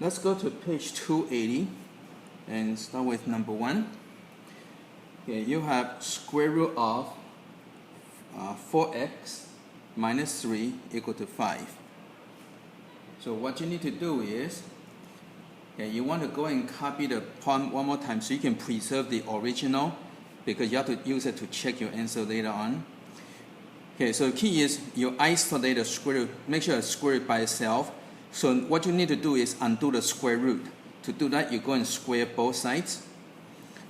Let's go to page 280 and start with number 1. Okay, you have square root of 4x minus 3 equal to 5. So what you need to do is, you want to go and copy the problem one more time so you can preserve the original, because you have to use it to check your answer later on. Okay, so the key is you isolate the square root, make sure it's square root by itself. So what you need to do is undo the square root. To do that, you go and square both sides.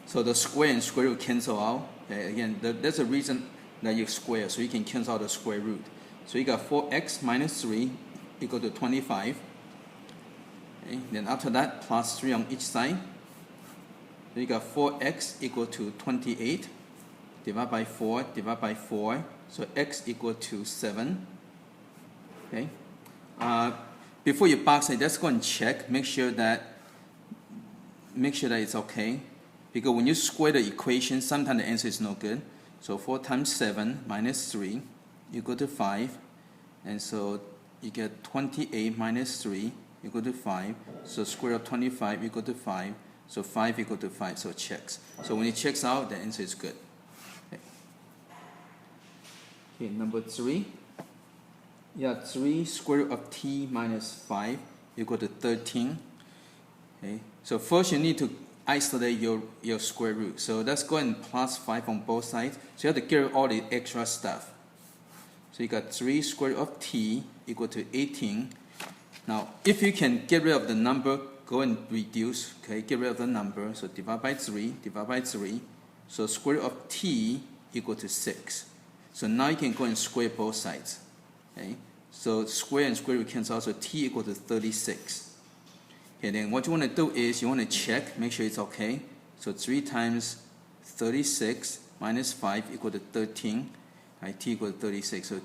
So the square and square root cancel out. Okay, again, there's a reason that you square, so you can cancel out the square root. So you got 4x minus 3 equal to 25. Okay, then after that, plus 3 on each side. So you got 4x equal to 28. Divide by 4, divide by 4. So x equal to 7. Okay. Before you box it, let's go and check. Make sure that it's okay. Because when you square the equation, sometimes the answer is no good. So 4 times 7 minus 3 equal to 5. And so you get 28 minus 3 equal to 5. So square root of 25 equal to 5. So 5 equal to 5, so it checks. So when it checks out, the answer is good. Okay, number 3. You have 3 square root of t minus 5 equal to 13. Okay, so first you need to isolate your square root. So let's go and plus 5 on both sides. So you have to get rid of all the extra stuff. So you got 3 square root of t equal to 18. Now, if you can get rid of the number, go and reduce. Okay, get rid of the number. So divide by 3, divide by 3. So square root of t equal to 6. So now you can go and square both sides. Okay, so square and square root cancel out, so t equal to 36. Okay, then what you want to do is you want to check, make sure it's okay. So 3 times 36 minus 5 equal to 13. Right, t equal to 36. So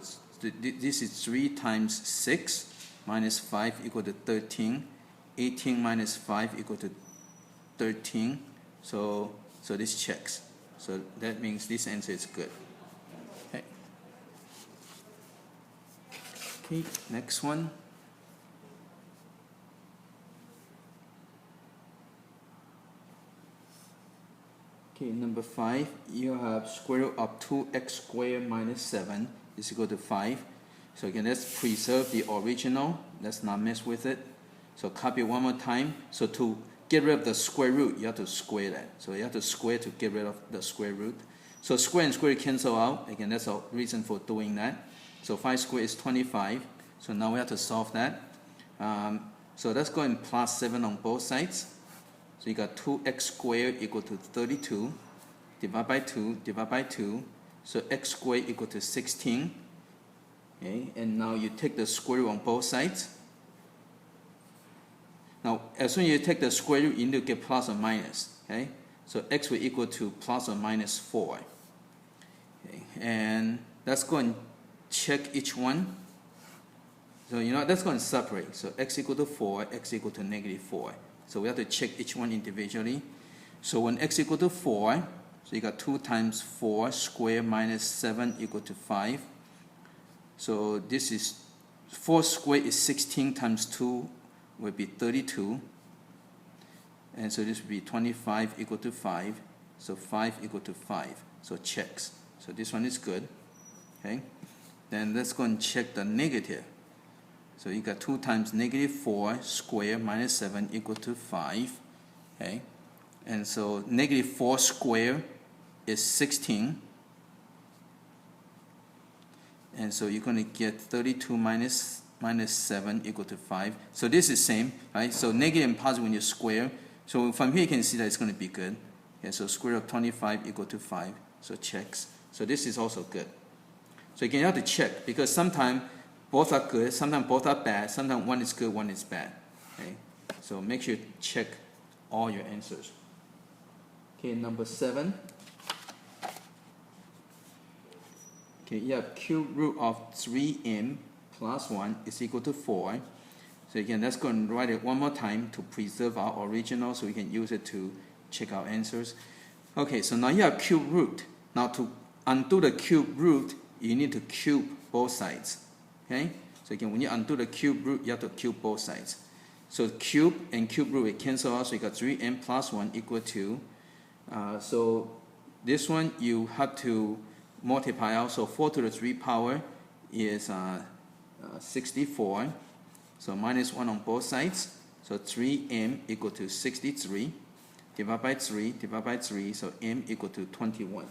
this is 3 times 6 minus 5 equal to 13. 18 minus 5 equal to 13. So this checks. So that means this answer is good. Okay, next one. Okay, number 5, you have square root of 2x squared minus 7 is equal to 5. So again, let's preserve the original. Let's not mess with it. So copy one more time. So to get rid of the square root, you have to square that. So you have to square to get rid of the square root. So square and square cancel out. Again, that's a reason for doing that. So 5 squared is 25. So now we have to solve that. So let's go and plus 7 on both sides. So you got 2x squared equal to 32. Divide by 2, divide by 2. So x squared equal to 16. Okay, and now you take the square root on both sides. Now, as soon as you take the square root, you need to get plus or minus. Okay, so x will equal to plus or minus 4. Okay, and let's go and check each one. So let's go and separate. So x equal to 4, x equal to negative 4. So we have to check each one individually. So when x equal to 4, so you got 2 times 4 squared minus 7 equal to 5. So this is 4 squared is 16 times 2 will be 32. And so this will be 25 equal to 5. So 5 equal to 5. So checks. So this one is good. Okay. Then let's go and check the negative. So you got 2 times negative 4 squared minus 7 equal to 5. Okay. And so negative 4 squared is 16. And so you're going to get 32 minus 7 equal to 5. So this is same, right? So negative and positive when you square. So from here you can see that it's going to be good. Okay, so square root of 25 equal to 5. So checks. So this is also good. So again, you have to check, because sometimes both are good, sometimes both are bad, sometimes one is good, one is bad. Okay? So make sure you check all your answers. Okay, number 7. Okay, you have cube root of 3m plus 1 is equal to 4. So again, let's go and write it one more time to preserve our original so we can use it to check our answers. Okay, so now you have cube root. Now to undo the cube root, you need to cube both sides. Okay? So again, when you undo the cube root, you have to cube both sides. So cube and cube root will cancel out, so you got 3m plus 1 equal to, so this one you have to multiply out, so 4 to the 3 power is 64, so minus 1 on both sides, so 3m equal to 63, divided by 3, so m equal to 21.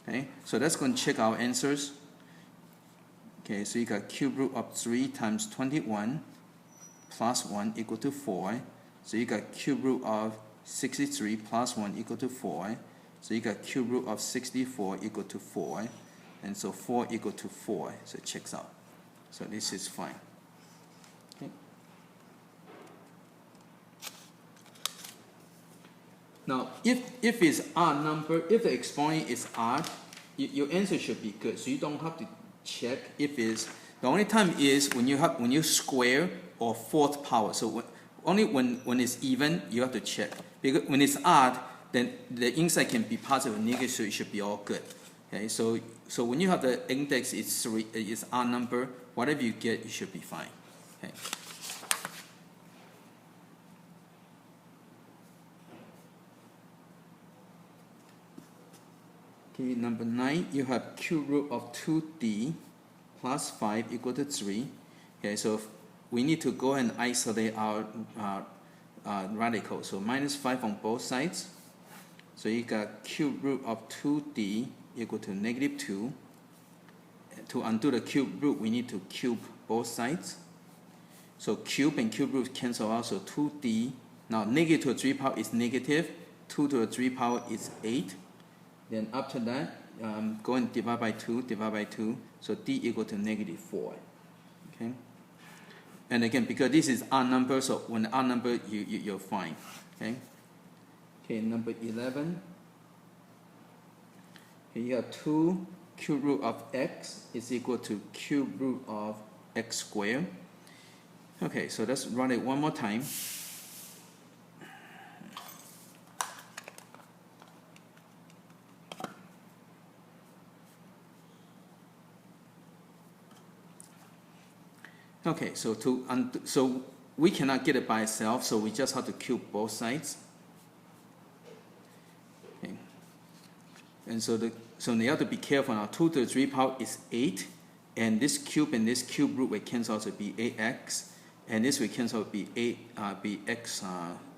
Okay, so that's going to check our answers. Okay, so you got cube root of 3 times 21 plus 1 equal to 4. So you got cube root of 63 plus 1 equal to 4. So you got cube root of 64 equal to 4. And so 4 equal to 4. So it checks out. So this is fine. Okay. Now, if it's odd number, if the exponent is odd, your answer should be good. So you don't have to check if it's. The only time is when you square or fourth power. So only when it's even you have to check. Because when it's odd, then the inside can be positive or negative, so it should be all good. Okay, so when you have the index is odd number, whatever you get, it should be fine. Okay. Okay, number 9, you have cube root of 2d plus 5 equal to 3. Okay, so we need to go and isolate our radical. So minus 5 on both sides. So you got cube root of 2d equal to negative 2. To undo the cube root, we need to cube both sides. So cube and cube root cancel out, so 2d. Now negative to the 3 power is negative. 2 to the 3 power is 8. Then after that, go and divide by 2, so d equal to negative 4. Okay? And again, because this is odd number, so when odd number, you're fine. Okay? Okay, number 11. Okay, you have 2 cube root of x is equal to cube root of x squared. Okay, so let's run it one more time. Okay, so so we cannot get it by itself, so we just have to cube both sides. Okay. And so you have to be careful now. 2 to the 3 power is 8, and this cube root will cancel out to be 8x, and this will cancel out to be x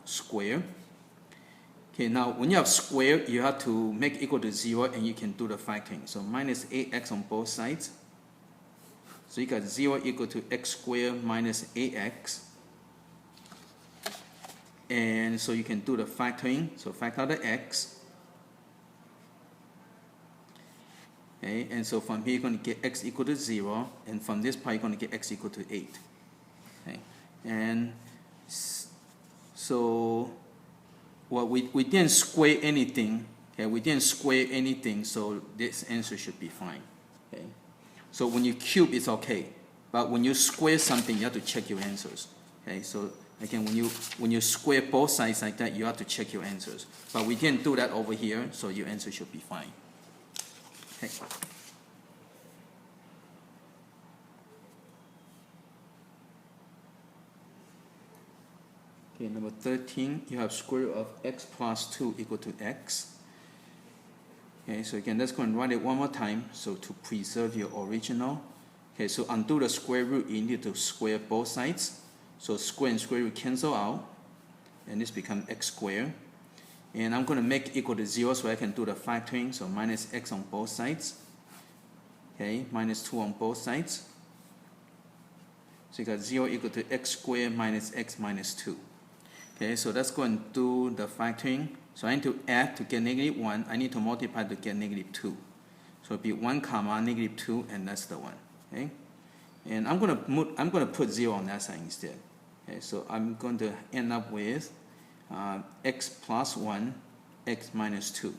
squared. Okay, now when you have square, you have to make equal to 0, and you can do the factoring. So minus 8x on both sides. So you got 0 equal to x squared minus 8x. And so you can do the factoring. So factor the x. Okay, and so from here you're going to get x equal to 0. And from this part you're going to get x equal to 8. Okay, and so well, we didn't square anything. Okay, we didn't square anything, so this answer should be fine. Okay. So when you cube, it's okay, but when you square something, you have to check your answers. Okay, so again, when you square both sides like that, you have to check your answers. But we didn't do that over here, so your answer should be fine. Okay. Okay, number 13, you have square root of x plus 2 equal to x. Okay, so again, let's go and write it one more time, so to preserve your original. Okay, so undo the square root, you need to square both sides. So square and square root cancel out, and this becomes x squared. And I'm going to make equal to 0 so I can do the factoring, so minus x on both sides. Okay, minus 2 on both sides. So you got 0 equal to x squared minus x minus 2. Okay, so let's go and do the factoring. So I need to add to get negative 1. I need to multiply to get negative 2. So it'll be 1 comma negative 2, and that's the one. Okay, and I'm gonna put 0 on that side instead. Okay, so I'm going to end up with x plus 1, x minus 2.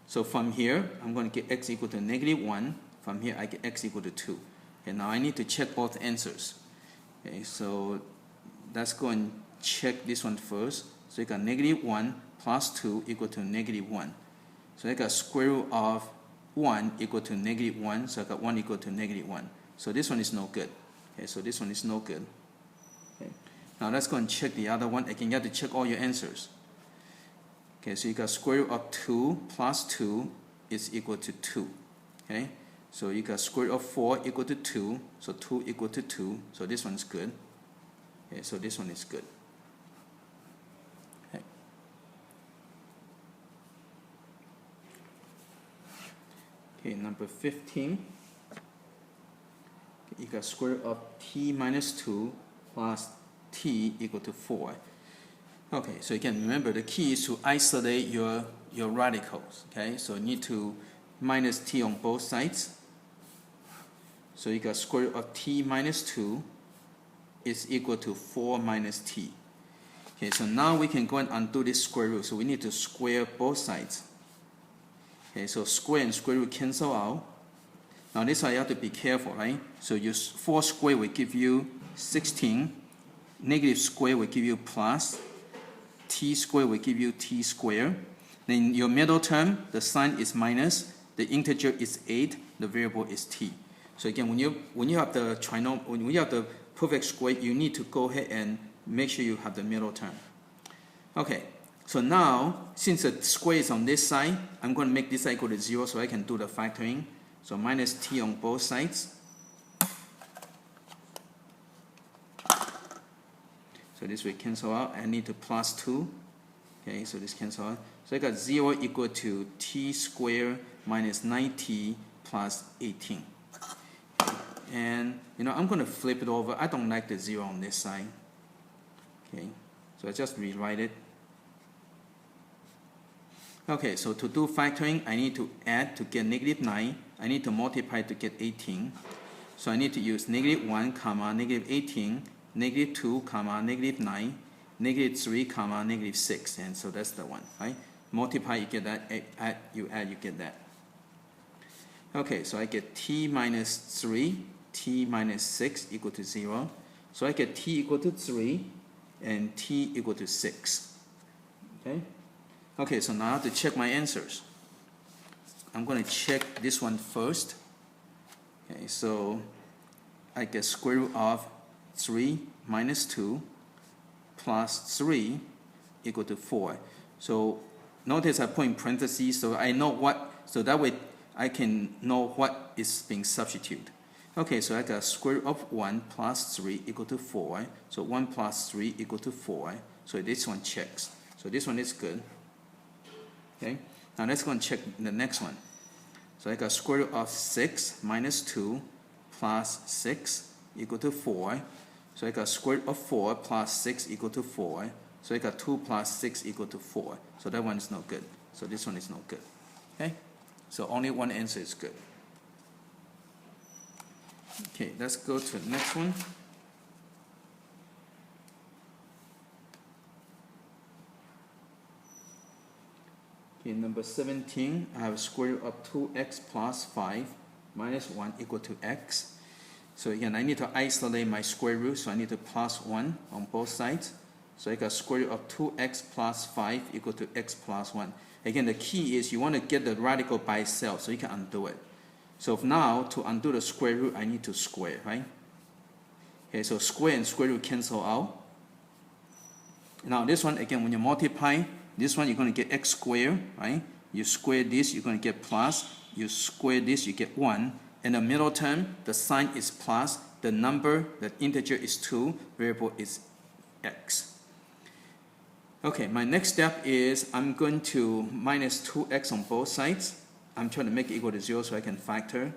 So from here, I'm going to get x equal to negative 1. From here, I get x equal to 2. Okay, now I need to check both answers. Okay, so let's go and check this one first. So you got negative 1 plus 2 equal to negative 1. So I got square root of 1 equal to negative 1. So I got 1 equal to negative 1. So this one is no good. Okay, so this one is no good. Okay. Now let's go and check the other one. Again, you have to check all your answers. Okay, so you got square root of 2 plus 2 is equal to 2. Okay, so you got square root of 4 equal to 2, so 2 equal to 2, so this one's good. Okay, so this one is good. Okay. Okay, number 15. Okay, you got square root of t minus 2 plus t equal to 4. Okay, so again, remember the key is to isolate your radicals. Okay, so you need to minus t on both sides. So you got square root of t minus 2 is equal to 4 minus t. Okay, so now we can go and undo this square root. So we need to square both sides. Okay, so square and square root cancel out. Now this one you have to be careful, right? So your 4 square will give you 16. Negative square will give you plus. T square will give you t square. Then your middle term, the sign is minus. The integer is 8. The variable is t. So again, when you have the when you have the perfect square, you need to go ahead and make sure you have the middle term. Okay, so now since the square is on this side, I'm going to make this side equal to 0 so I can do the factoring. So minus t on both sides. So this will cancel out. I need to plus 2. Okay, so this cancel out. So I got 0 equal to t squared minus 9t plus 18. And I'm going to flip it over. I don't like the 0 on this side. Okay, so I just rewrite it. Okay, so to do factoring, I need to add to get negative 9. I need to multiply to get 18. So I need to use negative 1, comma, negative 18, negative 2, comma, negative 9, negative 3, comma, negative 6. And so that's the one, right? Multiply, you get that. Add, you get that. Okay, so I get t minus 3, t minus 6 equal to 0. So I get t equal to 3 and t equal to 6. Okay? Okay, so now I have to check my answers. I'm going to check this one first. Okay, so I get square root of 3 minus 2 plus 3 equal to 4. So notice I put in parentheses so I know what, so that way I can know what is being substituted. Okay, so I got square root of 1 plus 3 equal to 4. So 1 plus 3 equal to 4. So this one checks. So this one is good. Okay, now let's go and check the next one. So I got square root of 6 minus 2 plus 6 equal to 4. So I got square root of 4 plus 6 equal to 4. So I got 2 plus 6 equal to 4. So that one is no good. So this one is no good. Okay, so only one answer is good. Okay, let's go to the next one. Okay, number 17, I have square root of 2x plus 5 minus 1 equal to x. So again, I need to isolate my square root, so I need to plus 1 on both sides. So I got square root of 2x plus 5 equal to x plus 1. Again, the key is you want to get the radical by itself so you can undo it. So now, to undo the square root, I need to square, right? Okay, so square and square root cancel out. Now this one, again, when you multiply, this one you're going to get x squared, right? You square this, you're going to get plus. You square this, you get 1. In the middle term, the sign is plus. The number, the integer is 2. Variable is x. Okay, my next step is I'm going to minus 2x on both sides. I'm trying to make it equal to 0 so I can factor.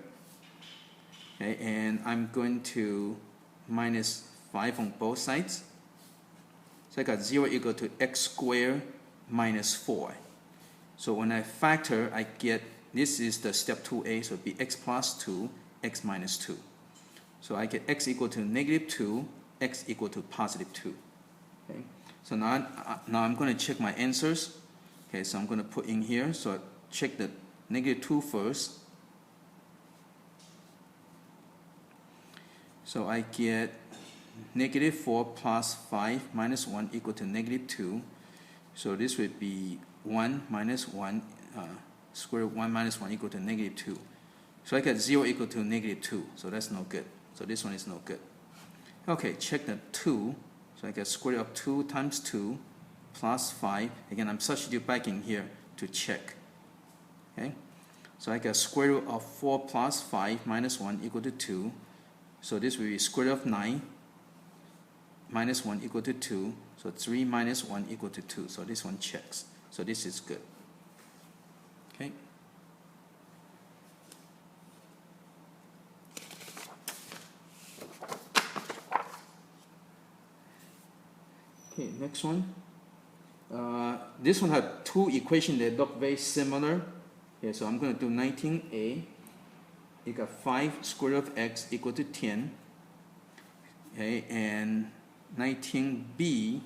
Okay, and I'm going to minus 5 on both sides. So I got 0 equal to x squared minus 4. So when I factor, I get, this is the step 2a, so it'll be x plus 2, x minus 2. So I get x equal to negative 2, x equal to positive 2. Okay, so now I'm going to check my answers. Okay, so I'm going to put in here, so I check the negative 2 first. So I get negative 4 plus 5 minus 1 equal to negative 2. So this would be 1 minus 1, square root 1 minus 1 equal to negative 2. So I get 0 equal to negative 2. So that's no good. So this one is no good. Okay, check the 2. So I get square root of 2 times 2 plus 5. Again, I'm substituting back in here to check. Okay? So I get square root of 4 plus 5 minus 1 equal to 2. So this will be square root of 9 minus 1 equal to 2. So 3 minus 1 equal to 2. So this one checks. So this is good. Okay? Okay, next one. This one has two equations that look very similar. Okay, so I'm going to do 19a. You got 5 square root of x equal to 10. Okay, and 19b,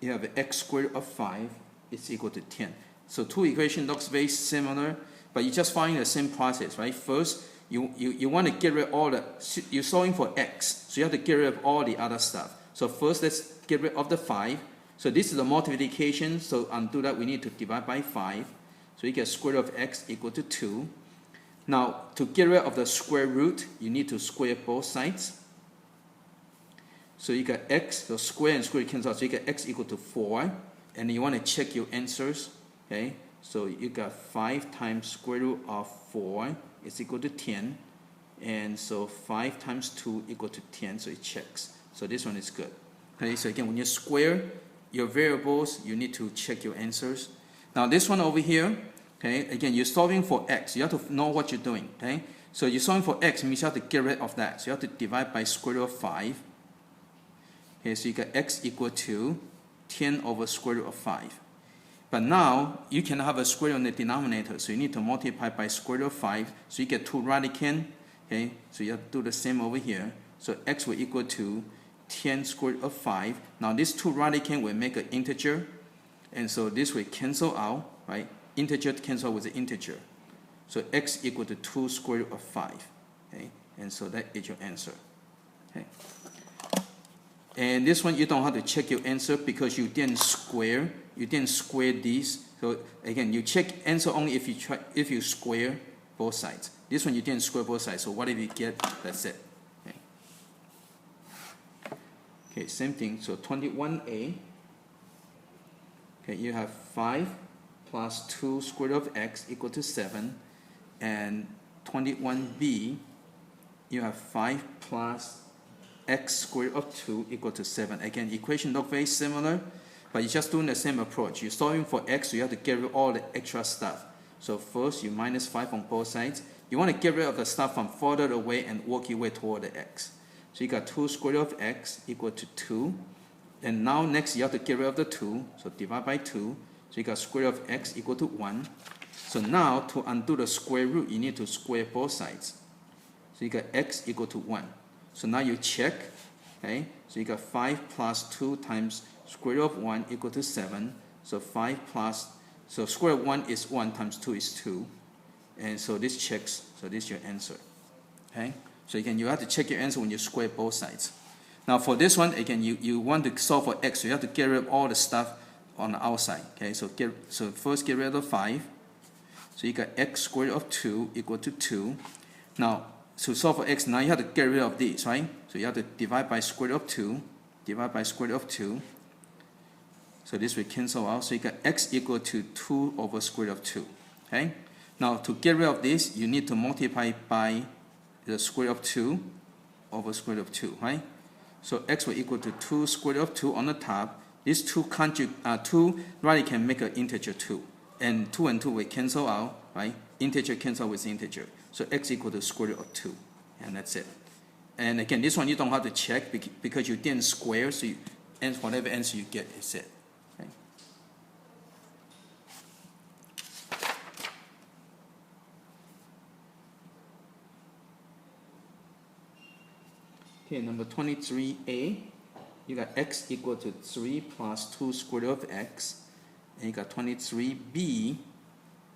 you have x squared of 5 is equal to 10. So two equations looks very similar, but you just find the same process, right? First, you want to get rid of all the, you're solving for x, so you have to get rid of all the other stuff. So first, let's get rid of the 5. So this is the multiplication, so undo that, we need to divide by 5. So you get square root of x equal to 2. Now, to get rid of the square root, you need to square both sides. So you got x, so square and square cancel out, so you get x equal to 4. And you want to check your answers, okay? So you got 5 times square root of 4 is equal to 10. And so 5 times 2 equal to 10, so it checks. So this one is good. Okay, so again, when you square your variables, you need to check your answers. Now this one over here, okay, again, you're solving for x. You have to know what you're doing, okay? So you're solving for x, means you have to get rid of that. So you have to divide by square root of 5. Okay, so you got x equal to 10 over square root of 5. But now, you can have a square root in the denominator, so you need to multiply by square root of 5, so you get 2 radicand. Okay, so you have to do the same over here. So x will equal to 10 square root of 5. Now this 2 radicand will make an integer, and so this will cancel out, right? Integer cancel with the integer. So x equal to 2 square root of 5. Okay, and so that is your answer. Okay. And this one you don't have to check your answer because you didn't square these. So again, you check answer only if you square both sides. This one you didn't square both sides, so whatever you get, that's it. Okay, okay, same thing. So 21a. Okay, you have 5 plus 2 square root of x equal to 7, and 21b, you have 5 plus x squared of 2 equal to 7. Again, equation look very similar, but you're just doing the same approach. You're solving for x, so you have to get rid of all the extra stuff. So first, you minus 5 on both sides. You want to get rid of the stuff from further away and work your way toward the x. So you got 2 squared of x equal to 2. And now next, you have to get rid of the 2, so divide by 2. So you got square root of x equal to 1. So now, to undo the square root, you need to square both sides. So you got x equal to 1. So now you check, okay? So you got 5 plus 2 times square root of 1 equal to 7. So 5 plus, so square root of 1 is 1 times 2 is 2. And so this checks, so this is your answer, okay? So again, you have to check your answer when you square both sides. Now for this one, again, you want to solve for x, so you have to get rid of all the stuff on the outside, okay? So first get rid of 5. So you got x squared of 2 equal to 2. Now, to solve for x, now you have to get rid of these, right? So you have to divide by square root of 2. Divide by square root of 2. So this will cancel out. So you got x equal to 2 over square root of 2. Okay? Now to get rid of this, you need to multiply by the square root of 2 over square root of 2, right? So x will equal to 2 square root of 2 on the top. These two right can make an integer 2. And 2 and 2 will cancel out, right? Integer cancel with integer. So x equal to square root of 2. And that's it. And again, this one you don't have to check because you didn't square, so whatever answer you get is it. Okay? Okay, number 23a. You got x equal to 3 plus 2 square root of x. And you got 23b. You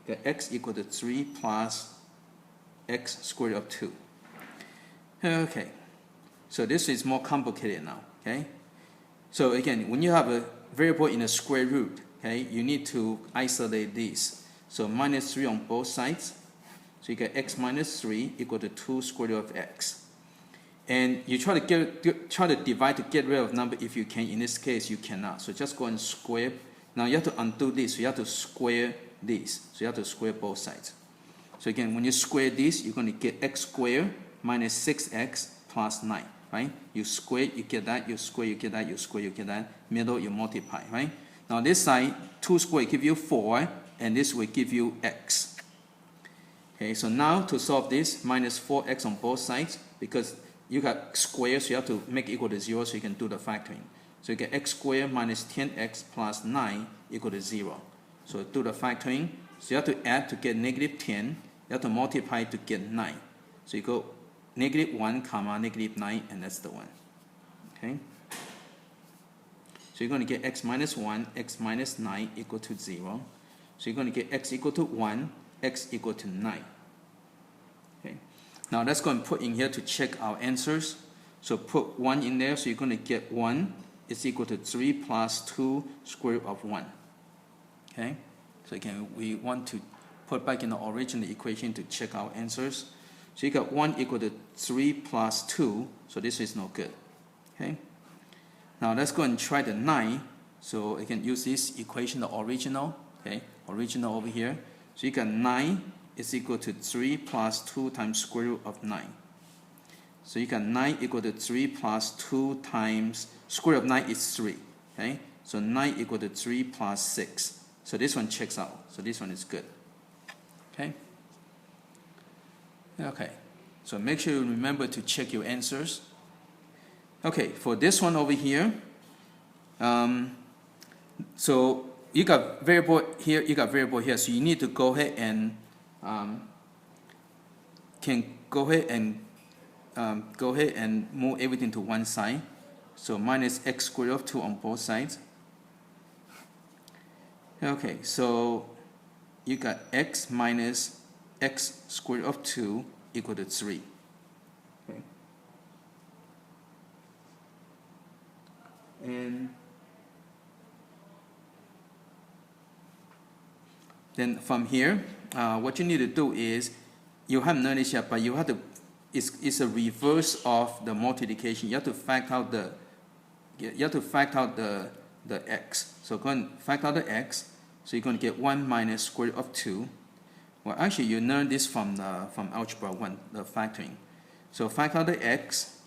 got x equal to 3 plus x square root of 2. Okay, so this is more complicated now, okay? So again, when you have a variable in a square root, okay, you need to isolate this. So minus 3 on both sides. So you get x minus 3 equal to 2 square root of x. And you try to divide to get rid of number if you can. In this case, you cannot. So just go and square. Now you have to undo this. So you have to square this. So you have to square both sides. So again, when you square this, you're going to get x squared minus 6x plus 9, right? You square, you get that. You square, you get that. You square, you get that. Middle, you multiply, right? Now this side, 2 squared give you 4, and this will give you x. Okay, so now to solve this, minus 4x on both sides, because you got squares, so you have to make equal to 0 so you can do the factoring. So you get x squared minus 10x plus 9 equal to 0. So do the factoring. So you have to add to get negative 10. You have to multiply to get 9. So you go negative 1 comma negative 9, and that's the one. Okay. So you're going to get x minus 1, x minus 9 equal to 0. So you're going to get x equal to 1, x equal to 9. Okay. Now let's go and put in here to check our answers. So put 1 in there, so you're going to get 1 is equal to 3 plus 2 square root of 1. Okay. So again, we want to put back in the original equation to check our answers. So you got 1 equal to 3 plus 2, so this is no good. Okay. Now let's go and try the 9. So you can use this equation, the original. Okay, original over here. So you got 9 is equal to 3 plus 2 times square root of 9. So you got 9 equal to 3 plus 2 times square root of 9 is 3. Okay, so 9 equal to 3 plus 6. So this one checks out. So this one is good. Okay. Okay. So make sure you remember to check your answers. Okay, for this one over here, so you got variable here, you got variable here, so you need to go ahead and go ahead and move everything to one side. So minus x squared of 2 on both sides. Okay, so you got x minus x squared of 2 equal to 3. Okay. And then from here, what you need to do is, you haven't noticed yet, but you have to, it's a reverse of the multiplication. You have to factor out the x. So go and factor out the x. So you're going to get 1 minus square root of 2. Well, actually, you learned this from Algebra 1, the factoring. So factor out the x.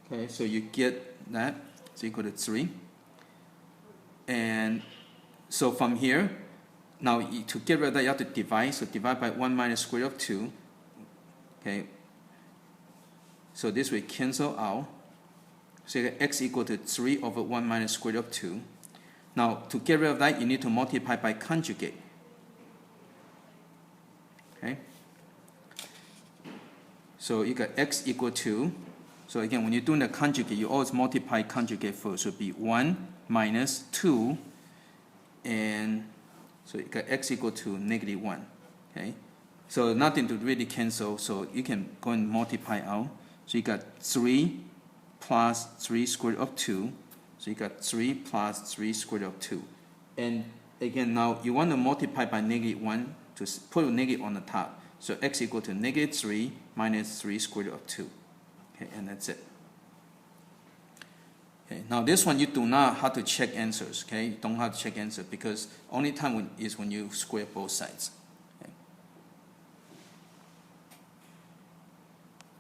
Okay, so you get that. It's equal to 3. And so from here, now to get rid of that, you have to divide. So divide by 1 minus square root of 2. Okay. So this will cancel out. So you get x equal to 3 over 1 minus square root of 2. Now to get rid of that, you need to multiply by conjugate. Okay. So you got x equal to, so again, when you're doing the conjugate, you always multiply conjugate first. So it would be 1 minus 2, and so you got x equal to negative 1. Okay. So nothing to really cancel, so you can go and multiply out. So you got 3 plus 3 square root of 2. So you got 3 plus 3 square root of 2. And again, now you want to multiply by negative 1 to put a negative on the top. So x equal to negative 3 minus 3 square root of 2. Okay, and that's it. Okay, now this one you do not have to check answers. Okay, you don't have to check answer because only time is when you square both sides.